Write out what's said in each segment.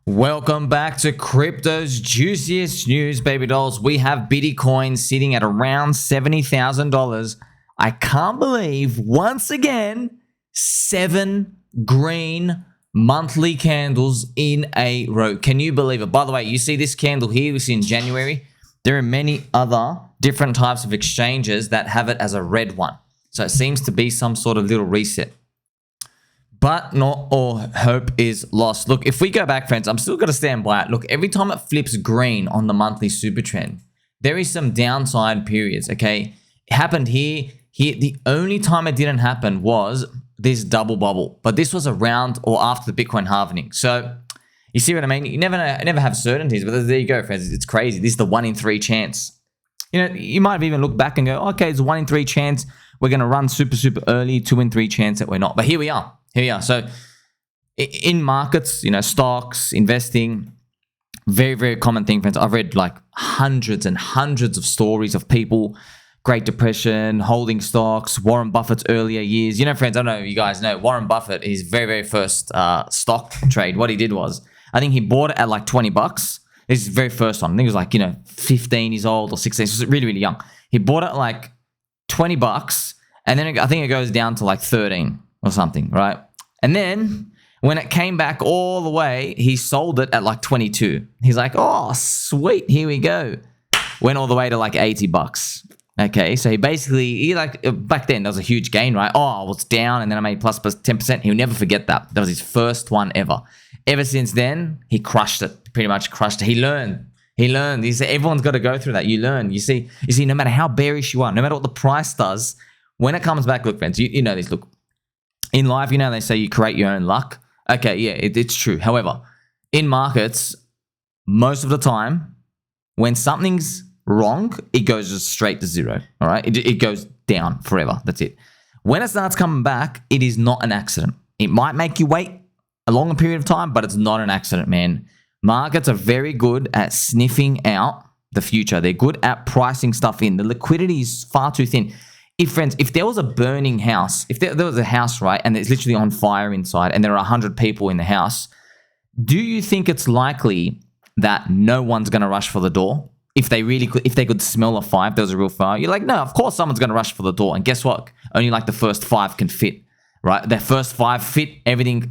Welcome back to Crypto's juiciest news, baby dolls. We have Bitcoin sitting at around $70,000. I can't believe, once again, 7 green monthly candles in a row. Can you believe it? By the way, you see this candle here, we see in January. There are many other different types of exchanges that have it as a red one. So it seems to be some sort of little reset. But not all hope is lost. Look, if we go back, friends, I'm still going to stand by it. Look, every time it flips green on the monthly super trend, there is some downside periods, okay? It happened here. The only time it didn't happen was this double bubble. But this was around or after the Bitcoin halving. So you see what I mean? You never have certainties, but there you go, friends. It's crazy. This is the 1 in 3 chance. You know, you might have even looked back and go, okay, it's a 1 in 3 chance. We're going to run super early, 2 in 3 chance that we're not. But here we are. So in markets, you know, stocks, investing, very common thing, friends. I've read like hundreds and hundreds of stories of people, Great Depression, holding stocks, Warren Buffett's earlier years. You know, friends, I don't know if you guys know, Warren Buffett, his very first stock trade, what he did was, I think he bought it at like $20. This is his very first one. I think it was like, 15 years old or 16. So it was really young. He bought it at like $20, and then I think it goes down to like 13 or something, right? And then when it came back all the way, he sold it at like 22. He's like, oh, sweet, here we go. Went all the way to like $80. Okay, so he like, back then, there was a huge gain, right? Oh, well, it's down, and then I made plus 10%. He'll never forget that. That was his first one ever. Ever since then, he crushed it, pretty much crushed it. He learned. He said, everyone's got to go through that. You learn. You see, no matter how bearish you are, no matter what the price does, when it comes back, look, friends, you know this, look. In life, they say you create your own luck. Okay, yeah, it's true. However, in markets, most of the time, when something's wrong, it goes just straight to zero, all right? It goes down forever. That's it. When it starts coming back, it is not an accident. It might make you wait a longer period of time, but it's not an accident, man. Markets are very good at sniffing out the future. They're good at pricing stuff in. The liquidity is far too thin. If there was a burning house, if there was a house, right, and it's literally on fire inside and there are 100 people in the house, do you think it's likely that no one's going to rush for the door? If they could smell a fire, if there was a real fire, you're like, no, of course someone's going to rush for the door. And guess what? Only like the first 5 can fit, right? The first 5 fit, everything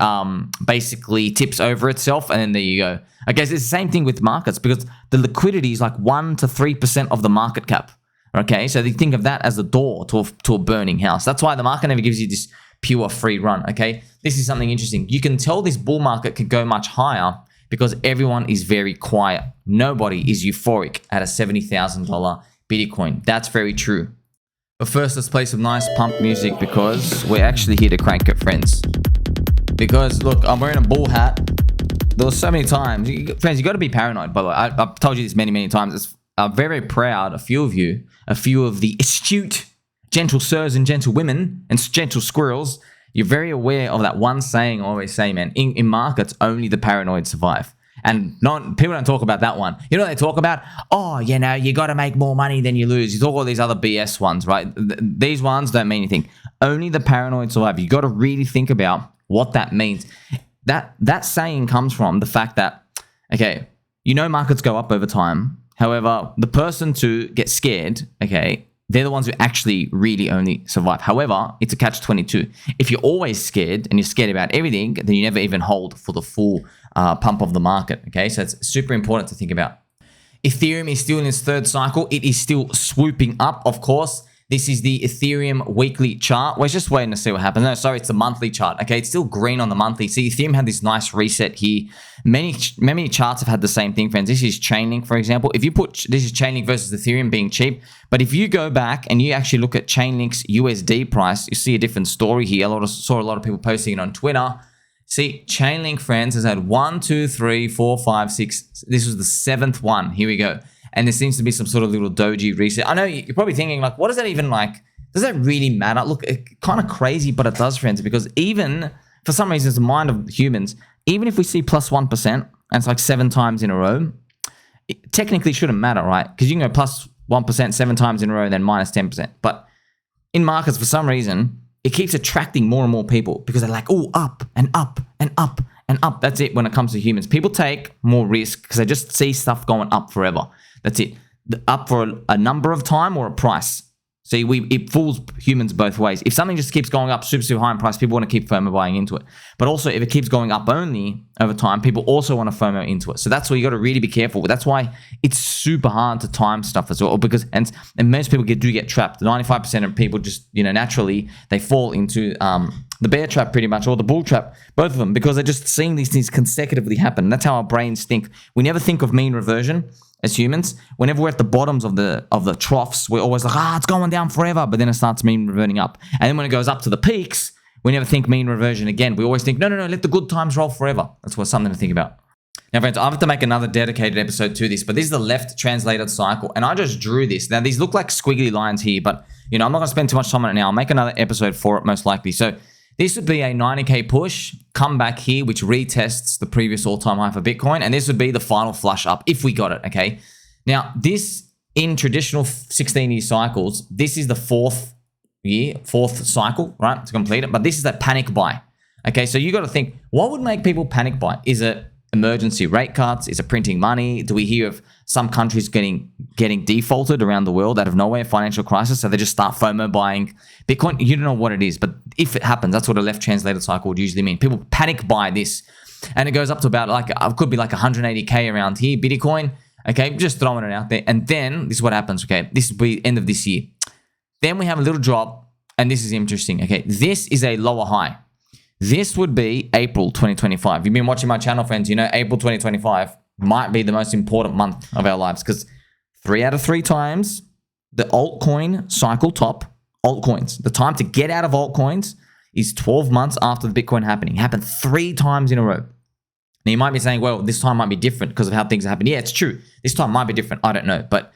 basically tips over itself, and then there you go. I guess it's the same thing with markets because the liquidity is like 1 to 3% of the market cap. Okay, so they think of that as a door to a burning house. That's why the market never gives you this pure free run, okay? This is something interesting. You can tell this bull market could go much higher because everyone is very quiet. Nobody is euphoric at a $70,000 Bitcoin. That's very true. But first, let's play some nice pump music because we're actually here to crank it, friends. Because, look, I'm wearing a bull hat. There were so many times. Friends, you got to be paranoid, by the way. I've told you this many times. I'm very proud, a few of the astute, gentle sirs and gentle women and gentle squirrels. You're very aware of that one saying I always say, man, in markets, only the paranoid survive. And people don't talk about that one. You know what they talk about? Oh, you got to make more money than you lose. You talk all these other BS ones, right? These ones don't mean anything. Only the paranoid survive. You got to really think about what that means. That saying comes from the fact that, okay, markets go up over time. However, the person to get scared, okay, they're the ones who actually really only survive. However, it's a catch-22. If you're always scared and you're scared about everything, then you never even hold for the full pump of the market, okay? So it's super important to think about. Ethereum is still in its 3rd cycle. It is still swooping up, of course. This is the Ethereum weekly chart. We're just waiting to see what happens. No, sorry, it's the monthly chart. Okay, it's still green on the monthly. See, Ethereum had this nice reset here. Many charts have had the same thing, friends. This is Chainlink, for example. If you this is Chainlink versus Ethereum being cheap. But if you go back and you actually look at Chainlink's USD price, you see a different story here. Saw a lot of people posting it on Twitter. See, Chainlink, friends, has had 1, 2, 3, 4, 5, 6. This was the 7th one. Here we go. And there seems to be some sort of little doji reset. I know you're probably thinking, like, what does that even like? Does that really matter? Look, it's kind of crazy, but it does, friends, because even for some reason, it's the mind of humans. Even if we see plus 1%, and it's like 7 times in a row, it technically shouldn't matter, right? Because you can go plus 1% 7 times in a row and then minus 10%. But in markets, for some reason, it keeps attracting more and more people because they're like, oh, up and up and up and up. That's it when it comes to humans. People take more risk because they just see stuff going up forever. That's it. Up for a number of time or a price. See, it fools humans both ways. If something just keeps going up super high in price, people want to keep FOMO buying into it. But also, if it keeps going up only over time, people also want to FOMO into it. So that's why you got to really be careful. That's why it's super hard to time stuff as well. Because and most people do get trapped. 95% of people just naturally they fall into the bear trap pretty much, or the bull trap, both of them, because they're just seeing these things consecutively happen. That's how our brains think. We never think of mean reversion. As humans, whenever we're at the bottoms of the troughs, we're always like, it's going down forever, but then it starts mean reverting up. And then when it goes up to the peaks, we never think mean reversion again. We always think, no, let the good times roll forever. That's something to think about. Now, friends, I have to make another dedicated episode to this, but this is the left translated cycle, and I just drew this. Now, these look like squiggly lines here, but I'm not going to spend too much time on it now. I'll make another episode for it, most likely. So this would be a 90K push, come back here, which retests the previous all-time high for Bitcoin. And this would be the final flush up if we got it, okay? Now, this in traditional 16-year cycles, this is the fourth cycle, right, to complete it. But this is a panic buy, okay? So you got to think, what would make people panic buy? Is it emergency rate cuts? Is it printing money? Do we hear of some countries getting defaulted around the world out of nowhere, financial crisis, so they just start FOMO buying Bitcoin? You don't know what it is, but if it happens, that's what a left translated cycle would usually mean. People panic buy this, and it goes up to about it could be like 180K around here, Bitcoin, okay? Just throwing it out there. And then this is what happens, okay? This will be end of this year. Then we have a little drop, and this is interesting, okay? This is a lower high. This would be April 2025. You've been watching my channel, friends. April 2025 might be the most important month of our lives because 3 out of 3 times the altcoin cycle top, altcoins, the time to get out of altcoins is 12 months after the Bitcoin happening. It happened 3 times in a row. Now, you might be saying, well, this time might be different because of how things happen. Yeah, it's true. This time might be different. I don't know. But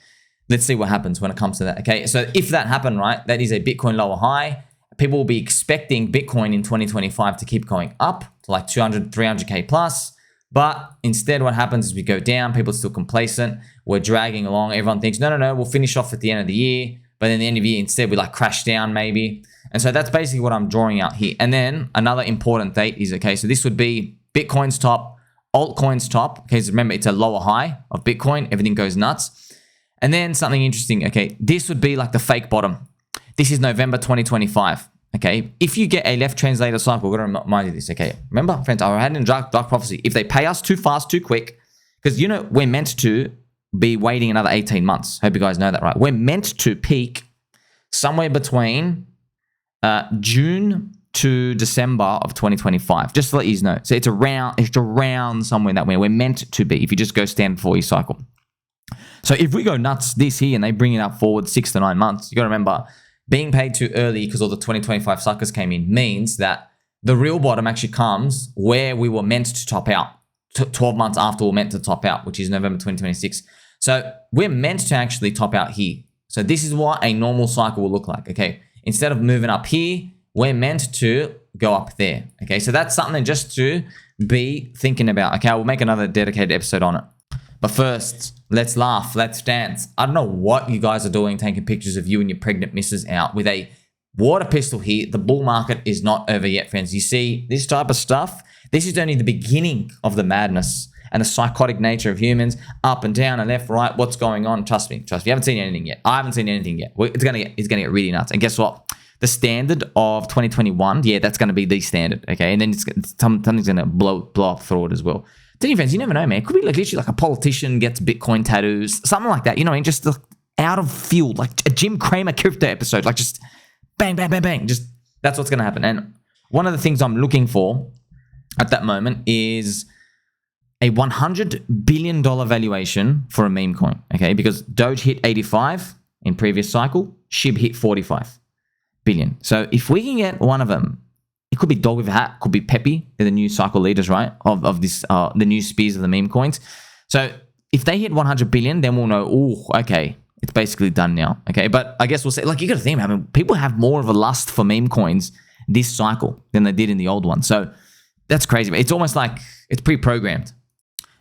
let's see what happens when it comes to that, okay? So if that happened, right, that is a Bitcoin lower high. People will be expecting Bitcoin in 2025 to keep going up to like 200, 300K plus. But instead, what happens is we go down. People are still complacent. We're dragging along. Everyone thinks, no, we'll finish off at the end of the year. But at the end of the year, instead, we crash down maybe. And so that's basically what I'm drawing out here. And then another important date is, okay, so this would be Bitcoin's top, altcoin's top. Okay, so remember, it's a lower high of Bitcoin. Everything goes nuts. And then something interesting, okay, this would be like the fake bottom. This is November 2025, okay? If you get a left translated cycle, we're going to remind you this, okay? Remember, friends, I had in dark prophecy. If they pay us too fast, too quick, because, we're meant to be waiting another 18 months. Hope you guys know that, right? We're meant to peak somewhere between June to December of 2025, just to let you know. So it's around somewhere that we're meant to be if you just go standard 4-year cycle. So if we go nuts this here and they bring it up forward 6 to 9 months, you got to remember, being paid too early because all the 2025 suckers came in means that the real bottom actually comes where we were meant to top out, 12 months after we were meant to top out, which is November 2026. So we're meant to actually top out here. So this is what a normal cycle will look like, okay? Instead of moving up here, we're meant to go up there, okay? So that's something just to be thinking about, okay? We'll make another dedicated episode on it. But first, let's laugh, let's dance. I don't know what you guys are doing, taking pictures of you and your pregnant missus out with a water pistol here. The bull market is not over yet, friends. You see, this type of stuff, this is only the beginning of the madness and the psychotic nature of humans, up and down and left, right, what's going on. Trust me, you haven't seen anything yet. I haven't seen anything yet. It's gonna get really nuts. And guess what? The standard of 2021, yeah, that's gonna be the standard, okay? And then something's gonna blow up through it as well. Tell you friends, you never know, man. It could be literally like a politician gets Bitcoin tattoos, something like that. Just out of field, like a Jim Cramer crypto episode, like just bang, bang, bang, bang. Just that's what's going to happen. And one of the things I'm looking for at that moment is a $100 billion valuation for a meme coin, okay? Because Doge hit 85 in previous cycle, SHIB hit 45 billion. So if we can get one of them, it could be DogWifHat, could be Pepe. They're the new cycle leaders, right? Of this, the new spears of the meme coins. So if they hit 100 billion, then we'll know, oh, okay, it's basically done now. Okay, but I guess we'll say, you got to think, people have more of a lust for meme coins this cycle than they did in the old one. So that's crazy. It's almost like it's pre-programmed.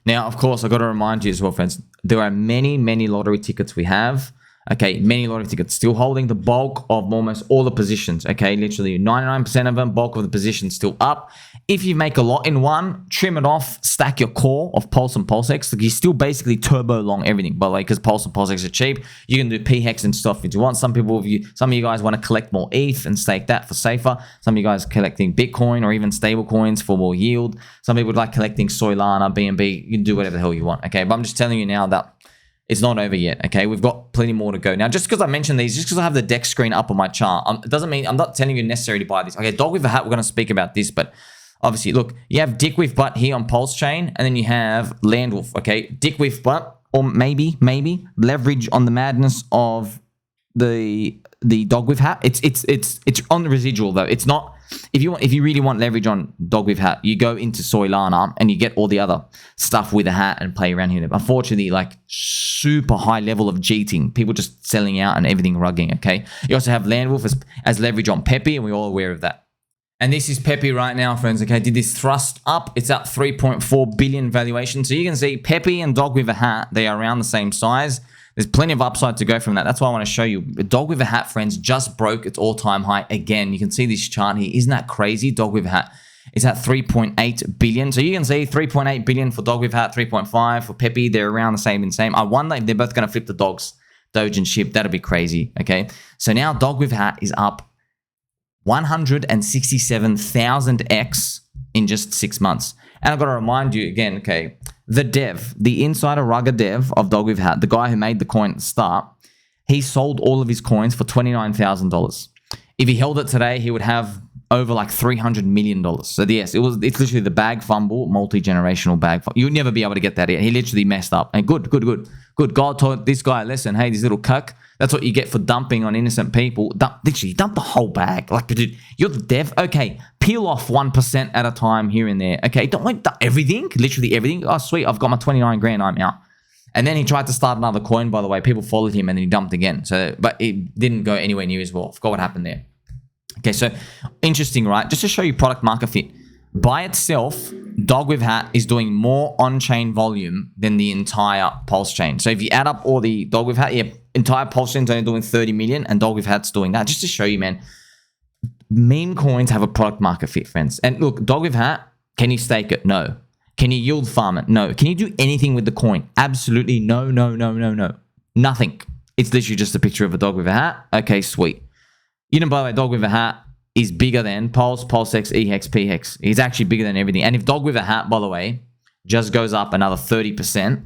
Now, of course, I've got to remind you as well, friends, there are many, many lottery tickets we have. Okay, many lottery tickets still holding the bulk of almost all the positions. Okay, literally 99% of them, bulk of the positions still up. If you make a lot in one, trim it off, stack your core of Pulse and PulseX. Like, you still basically turbo long everything, by the way, because Pulse and PulseX are cheap. You can do PHEX and stuff if you want. Some of you guys want to collect more ETH and stake that for safer. Some of you guys are collecting Bitcoin or even stable coins for more yield. Some people like collecting Solana, BNB. You can do whatever the hell you want, okay? But I'm just telling you now that it's not over yet, okay? We've got plenty more to go. Now, just because I mentioned these, just because I have the deck screen up on my chart, it doesn't mean I'm not telling you necessarily to buy this. Okay, DogWifHat, we're going to speak about this, but obviously, look, you have DickWifButt here on Pulse Chain, and then you have Landwolf, okay? DickWifButt, or maybe leverage on the madness of the DogWifHat. It's on the residual though. It's not. If you really want leverage on DogWifHat, you go into Solana and you get all the other stuff with a hat and play around here. Unfortunately, like super high level of cheating, people just selling out and everything rugging. Okay. You also have Landwolf as leverage on Pepe, and we're all aware of that. And this is Pepe right now, friends. Okay, did this thrust up? It's at 3.4 billion valuation. So you can see Pepe and DogWifHat, they are around the same size. There's plenty of upside to go from that. That's why I want to show you. DogWifHat, friends, just broke its all-time high again. You can see this chart here. Isn't that crazy? DogWifHat is at 3.8 billion. So you can see 3.8 billion for DogWifHat, 3.5 for Pepe. They're around the same and same. I wonder if they're both going to flip the dogs, Doge and SHIB. That'll be crazy, okay? So now DogWifHat is up 167,000x in just 6 months. And I've got to remind you again, okay, the insider rugger dev of DogWifHat, the guy who made the coin at the start, he sold all of his coins for $29,000. If he held it today, he would have over like $300 million. So yes, it's literally the bag fumble, multi-generational bag fumble. You'd never be able to get that in. He literally messed up. And good. God taught this guy a lesson. Hey, this little cuck, that's what you get for dumping on innocent people. Literally, dump the whole bag. Like, dude, you're the dev. Okay, peel off 1% at a time here and there. Okay, don't like everything, literally everything. Oh, sweet, I've got my 29 grand, I'm out. And then he tried to start another coin, by the way. People followed him and then he dumped again. So, but it didn't go anywhere near as well. Forgot what happened there. Okay, so interesting, right? Just to show you product market fit. By itself, DogWifHat is doing more on-chain volume than the entire Pulse chain. So if you add up all the DogWifHat, entire Pulse chain is only doing 30 million and DogWifHat's doing that. Just to show you, man, meme coins have a product market fit, friends. And look, DogWifHat, can you stake it? No. Can you yield farm it? No. Can you do anything with the coin? Absolutely no. Nothing. It's literally just a picture of a DogWifHat. Okay, sweet. You know, by the way, DogWifHat is bigger than Pulse, PulseX, EHEX, PHEX. It's actually bigger than everything. And if DogWifHat, by the way, just goes up another 30%,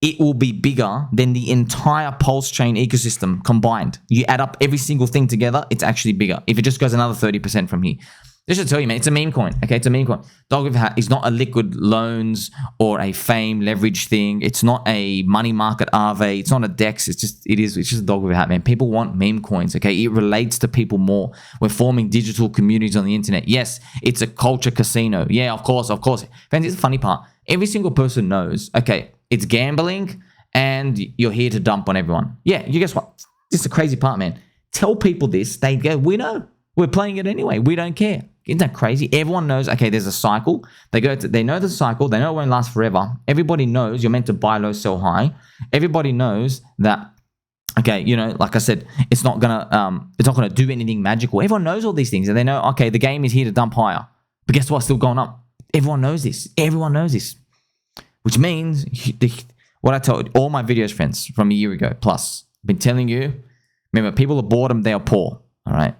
it will be bigger than the entire Pulse chain ecosystem combined. You add up every single thing together, it's actually bigger. If it just goes another 30% from here. Just to tell you, man, it's a meme coin. Okay, it's a meme coin. DogWifHat is not a liquid loans or a fame leverage thing. It's not a money market Aave. It's not a DEX. It's just a DogWifHat, man. People want meme coins. Okay, it relates to people more. We're forming digital communities on the internet. Yes, it's a culture casino. Yeah, of course. Friends, it's the funny part. Every single person knows. Okay, it's gambling, and you're here to dump on everyone. Yeah, you guess what? This is the crazy part, man. Tell people this, they go, we know. We're playing it anyway. We don't care. Isn't that crazy? Everyone knows, okay, there's a cycle. They know the cycle. They know it won't last forever. Everybody knows you're meant to buy low, sell high. Everybody knows that, okay, you know, like I said, it's not gonna do anything magical. Everyone knows all these things, and they know, okay, the game is here to dump higher. But guess what? It's still going up. Everyone knows this. Which means what I told all my videos, friends, from a year ago plus. I've been telling you, remember, people are boredom, they are poor. All right.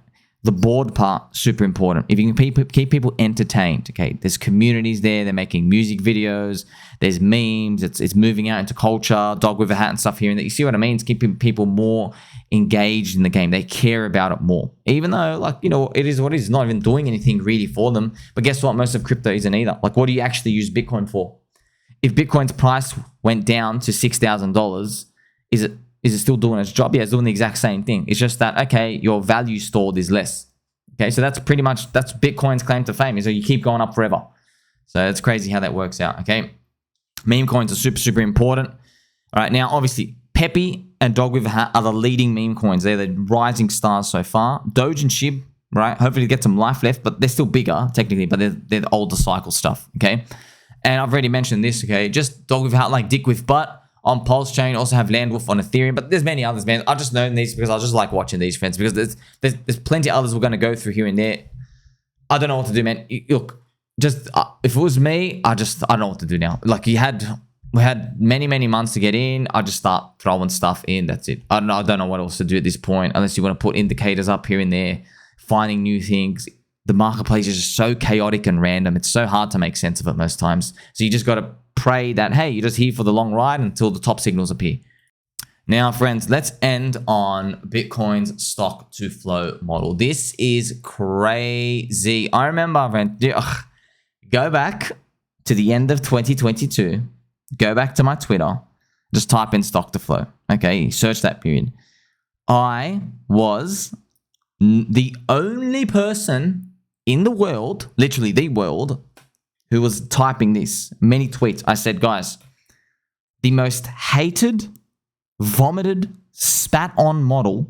The board part, super important. If you can keep people entertained, okay, there's communities there. They're making music videos. There's memes. It's moving out into culture, DogWifHat and stuff here and there. You see what I mean? It's keeping people more engaged in the game. They care about it more. Even though, like, you know, it is what it is. It's not even doing anything really for them. But guess what? Most of crypto isn't either. Like, what do you actually use Bitcoin for? If Bitcoin's price went down to $6,000, is it still doing its job? Yeah, it's doing the exact same thing. It's just that, okay, your value stored is less. Okay, so that's Bitcoin's claim to fame, is that you keep going up forever. So it's crazy how that works out, okay? Meme coins are super important. All right, now, obviously, Pepe and DogWifHat are the leading meme coins. They're the rising stars so far. Doge and SHIB, right? Hopefully, get some life left, but they're still bigger, technically, but they're the older cycle stuff, okay? And I've already mentioned this, okay? Just DogWifHat like DickWifButt on Pulse Chain, also have Landwolf on Ethereum, but there's many others, man. I've just known these because I just like watching these, friends, because there's plenty of others we're going to go through here and there. I don't know what to do, man. Look, just if it was me, I don't know what to do now. Like we had many months to get in. I just start throwing stuff in. That's it. I don't know what else to do at this point, unless you want to put indicators up here and there, finding new things. The marketplace is just so chaotic and random. It's so hard to make sense of it most times. So you just got to pray that, hey, you're just here for the long ride until the top signals appear. Now, friends, let's end on Bitcoin's stock to flow model. This is crazy. I remember, friend, go back to the end of 2022. Go back to my Twitter. Just type in stock to flow. Okay, search that period. I was the only person in the world, literally the world, who was typing this. Many tweets. I said, guys, the most hated, vomited, spat on model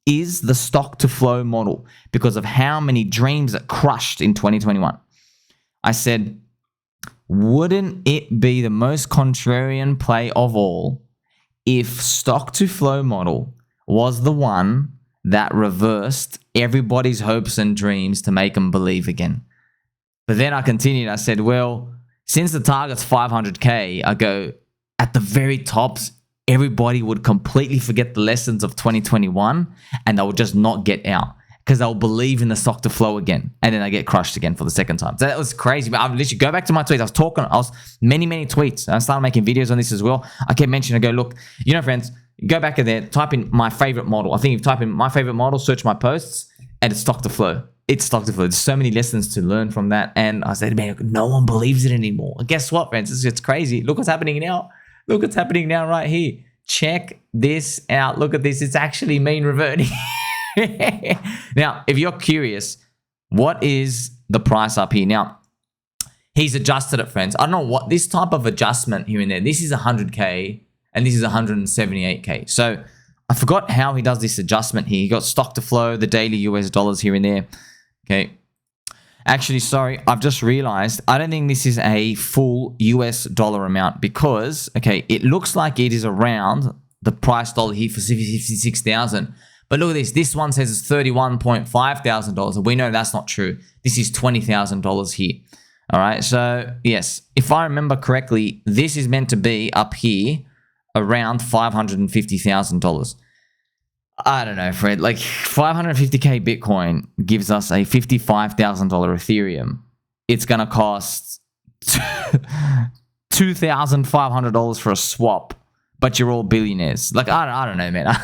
is the stock to flow model because of how many dreams it crushed in 2021. I said, wouldn't it be the most contrarian play of all if stock to flow model was the one that reversed everybody's hopes and dreams to make them believe again? But then I continued. I said, well, since the target's 500K, I go, at the very tops, everybody would completely forget the lessons of 2021 and they would just not get out because they'll believe in the stock to flow again. And then I get crushed again for the second time. So that was crazy. But I literally go back to my tweets. I was many tweets. I started making videos on this as well. I kept mentioning, I go, look, friends, go back in there, type in my favorite model. I think if you type in my favorite model, search my posts, and it's stock to flow. It's stock to flow. There's so many lessons to learn from that. And I said, man, no one believes it anymore. And guess what, friends? It's crazy. Look what's happening now. Look what's happening now right here. Check this out. Look at this. It's actually mean reverting. Now, if you're curious, what is the price up here? Now, he's adjusted it, friends. I don't know what this type of adjustment here and there. This is 100K and this is 178K. So I forgot how he does this adjustment here. He got stock to flow, the daily US dollars here and there. Okay. Actually, sorry, I've just realized I don't think this is a full US dollar amount because, okay, it looks like it is around the price dollar here for 56,000. But look at this. This one says it's $31.5 thousand. And we know that's not true. This is $20,000 here. All right. So, yes, if I remember correctly, this is meant to be up here around $550,000. I don't know, Fred. Like 550K Bitcoin gives us a $55,000 Ethereum. It's going to cost $2,500 for a swap, but you're all billionaires. Like, I don't know, man.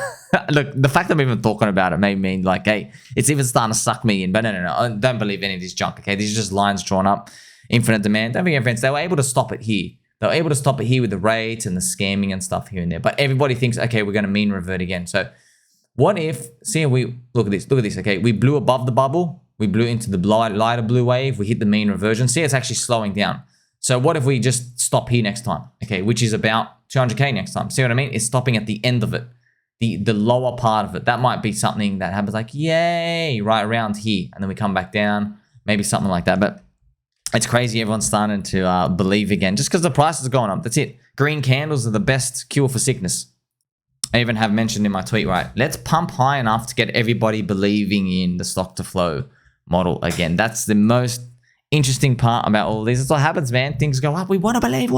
Look, the fact that I'm even talking about it may mean like, hey, it's even starting to suck me in. But no. I don't believe any of this junk, okay? These are just lines drawn up. Infinite demand. Don't forget, friends, they were able to stop it here. They were able to stop it here with the rates and the scamming and stuff here and there. But everybody thinks, okay, we're going to mean revert again. So what if, see, we look at this, okay? We blew above the bubble. We blew into the lighter blue wave. We hit the mean reversion. See, it's actually slowing down. So what if we just stop here next time, okay? Which is about 200K next time. See what I mean? It's stopping at the end of it, the lower part of it. That might be something that happens like, yay, right around here. And then we come back down, maybe something like that. But it's crazy. Everyone's starting to believe again just because the price is going up. That's it. Green candles are the best cure for sickness. I even have mentioned in my tweet, right? Let's pump high enough to get everybody believing in the stock to flow model again. That's the most interesting part about all this. That's what happens, man. Things go up. We want to believe.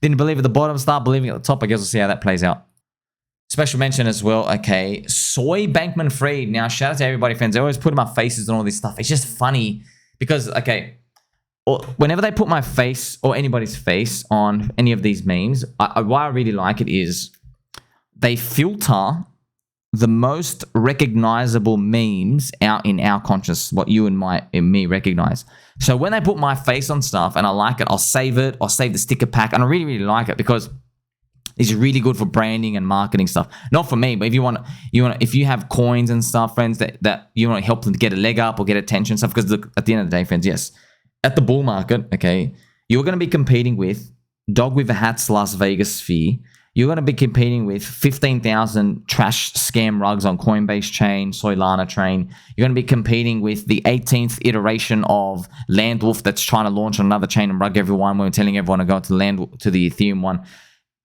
Didn't believe at the bottom, start believing at the top. I guess we'll see how that plays out. Special mention as well, okay. Soy Bankman-Fried. Now, shout out to everybody, friends. They always put my faces on all this stuff. It's just funny because, okay, whenever they put my face or anybody's face on any of these memes, why I really like it is they filter the most recognizable memes out in our conscious, what you and me recognize. So when they put my face on stuff and I like it, I'll save it. I'll save the sticker pack. And I really, really like it because it's really good for branding and marketing stuff. Not for me, but if if you have coins and stuff, friends, that you want to help them to get a leg up or get attention and stuff. Because look, at the end of the day, friends, yes, at the bull market, okay, you're going to be competing with DogWifHat's Las Vegas fee. You're going to be competing with 15,000 trash scam rugs on Coinbase chain, Solana chain. You're going to be competing with the 18th iteration of Landwolf that's trying to launch another chain and rug everyone. We're telling everyone to go to the Ethereum one.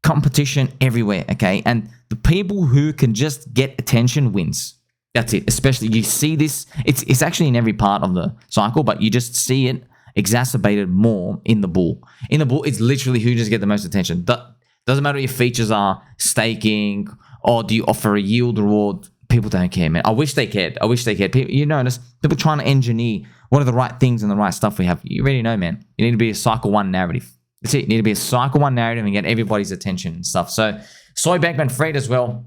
Competition everywhere, okay? And the people who can just get attention wins. That's it. Especially, you see this. It's actually in every part of the cycle, but you just see it exacerbated more in the bull. In the bull, it's literally who just get the most attention. Doesn't matter what your features are, staking, or do you offer a yield reward. People don't care, man. I wish they cared. People, you notice people trying to engineer what are the right things and the right stuff we have. You already know, man. You need to be a cycle one narrative. That's it. You need to be a cycle one narrative and get everybody's attention and stuff. So Soy Bankman-Fried as well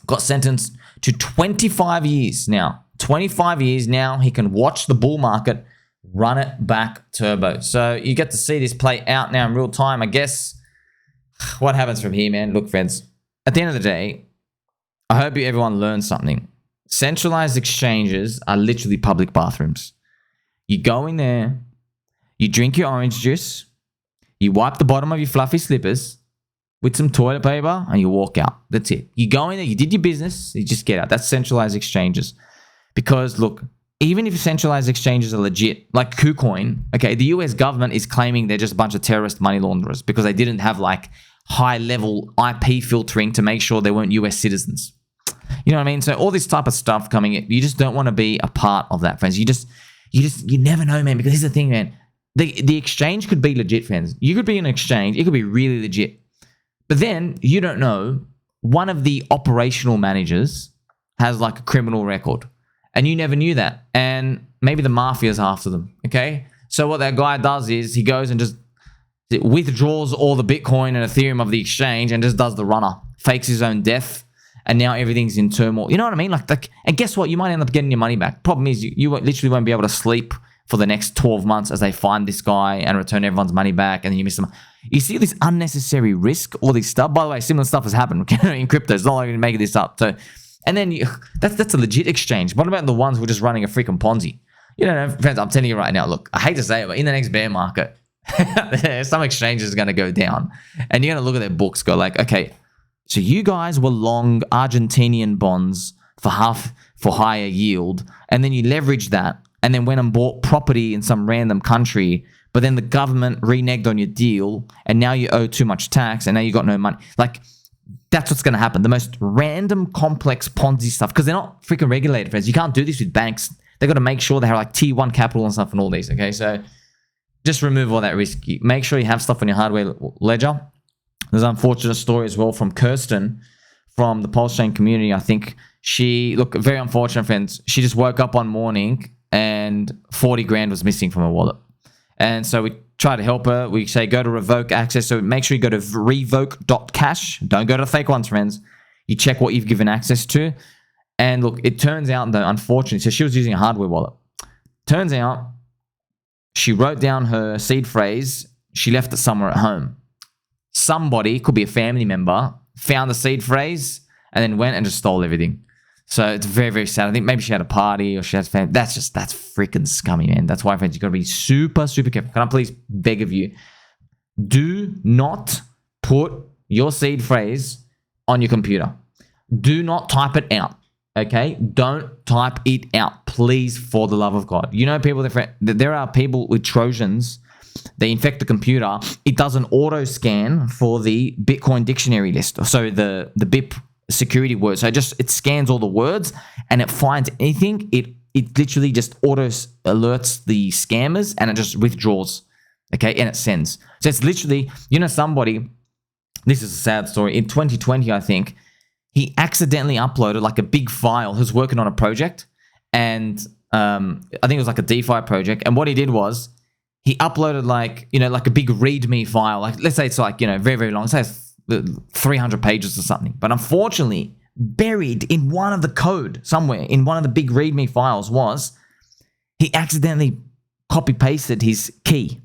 got sentenced to 25 years now. 25 years now. He can watch the bull market, run it back turbo. So you get to see this play out now in real time. I guess what happens from here, man? Look, friends, at the end of the day, I hope everyone learns something. Centralized exchanges are literally public bathrooms. You go in there, you drink your orange juice, you wipe the bottom of your fluffy slippers with some toilet paper, and you walk out. That's it. You go in there, you did your business, you just get out. That's centralized exchanges. Because, look, even if centralized exchanges are legit, like KuCoin, okay, the US government is claiming they're just a bunch of terrorist money launderers because they didn't have, like, high-level IP filtering to make sure they weren't US citizens. You know what I mean? So all this type of stuff coming in, you just don't want to be a part of that, friends. You never know, man, because here's the thing, man. The exchange could be legit, friends. You could be an exchange. It could be really legit. But then, you don't know, one of the operational managers has like a criminal record. And you never knew that. And maybe the mafia's after them, okay? So what that guy does is he goes and just withdraws all the Bitcoin and Ethereum of the exchange and just does the runner. Fakes his own death. And now everything's in turmoil. You know what I mean? And guess what? You might end up getting your money back. Problem is, you literally won't be able to sleep for the next 12 months as they find this guy and return everyone's money back, and then you miss them. You see this unnecessary risk, all this stuff. By the way, similar stuff has happened in crypto. It's not like you're making this up. So, and then that's a legit exchange. What about the ones who are just running a freaking Ponzi? You know, friends, I'm telling you right now, look, I hate to say it, but in the next bear market, some exchanges are going to go down. And you're going to look at their books, go like, okay, so you guys were long Argentinian bonds for higher yield, and then you leveraged that, and then went and bought property in some random country, but then the government reneged on your deal, and now you owe too much tax, and now you got no money. Like, that's what's going to happen. The most random, complex Ponzi stuff, because they're not freaking regulated, friends. You can't do this with banks. They've got to make sure they have like T1 capital and stuff and all these, okay? So just remove all that risk. Make sure you have stuff on your hardware ledger. There's an unfortunate story as well from Kirsten from the Pulse Chain community. I think very unfortunate, friends. She just woke up one morning and 40 grand was missing from her wallet. And so we try to help her. We say go to revoke access. So make sure you go to revoke.cash. Don't go to the fake ones, friends. You check what you've given access to. And look, it turns out, though, unfortunately, so she was using a hardware wallet. Turns out she wrote down her seed phrase. She left it somewhere at home. Somebody, could be a family member, found the seed phrase and then went and just stole everything. So it's very, very sad. I think maybe she had a party or she has family. That's freaking scummy, man. That's why, friends, you got to be super, super careful. Can I please beg of you? Do not put your seed phrase on your computer. Do not type it out, okay? Don't type it out, please, for the love of God. You know, people, there are people with Trojans. They infect the computer. It does an auto scan for the Bitcoin dictionary list. So the BIP security words. So it scans all the words and it finds anything. It literally just auto alerts the scammers and it just withdraws. Okay. And it sends. So it's literally, somebody, this is a sad story. In 2020, I think, he accidentally uploaded like a big file. He was working on a project and I think it was like a DeFi project. And what he did was, he uploaded like a big README file. Like, let's say it's like, very, very long. Say it's 300 pages or something. But unfortunately, buried in one of the code somewhere, in one of the big README files was, he accidentally copy-pasted his key,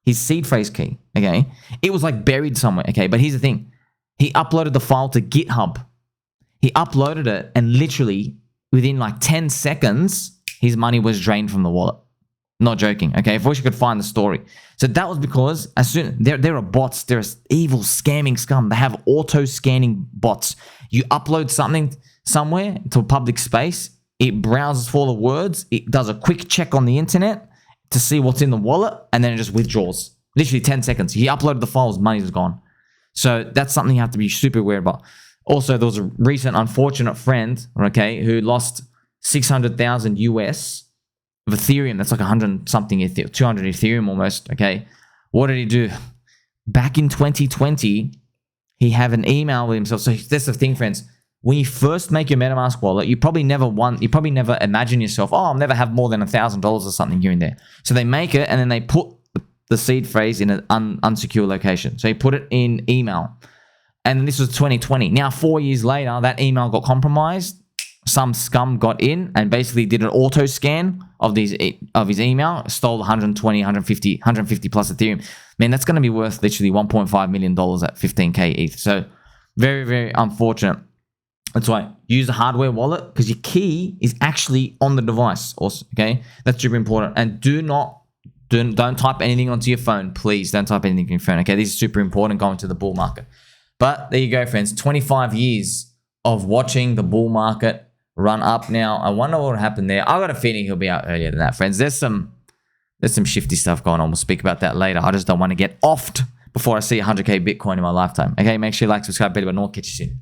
his seed phrase key, okay? It was like buried somewhere, okay? But here's the thing. He uploaded the file to GitHub. He uploaded it and literally within like 10 seconds, his money was drained from the wallet. Not joking, okay? If I wish you could find the story. So that was because there are bots. There's evil scamming scum. They have auto-scanning bots. You upload something somewhere to a public space. It browses for the words. It does a quick check on the internet to see what's in the wallet, and then it just withdraws. Literally 10 seconds. He uploaded the files, money is gone. So that's something you have to be super aware about. Also, there was a recent unfortunate friend, okay, who lost 600,000 US of Ethereum. That's like 100 something, 200 Ethereum almost. Okay. What did he do? Back in 2020, he had an email with himself. So that's the thing, friends. When you first make your MetaMask wallet, you probably never imagine yourself, oh, I'll never have more than $1,000 or something here and there. So they make it and then they put the seed phrase in an unsecure location. So he put it in email. And this was 2020. Now, 4 years later, that email got compromised. Some scum got in and basically did an auto scan of his email, stole 150 plus Ethereum. Man, that's going to be worth literally $1.5 million at 15K ETH. So very, very unfortunate. That's why use a hardware wallet because your key is actually on the device. Also, okay, that's super important. And don't type anything onto your phone, please. Don't type anything on your phone. Okay, this is super important going to the bull market. But there you go, friends. 25 years of watching the bull market run up. Now, I wonder what happened there. I got a feeling he'll be out earlier than that, friends. There's some shifty stuff going on. We'll speak about that later. I just don't want to get offed before I see 100K Bitcoin in my lifetime. Okay, make sure you like, subscribe, bell button, and I'll catch you soon.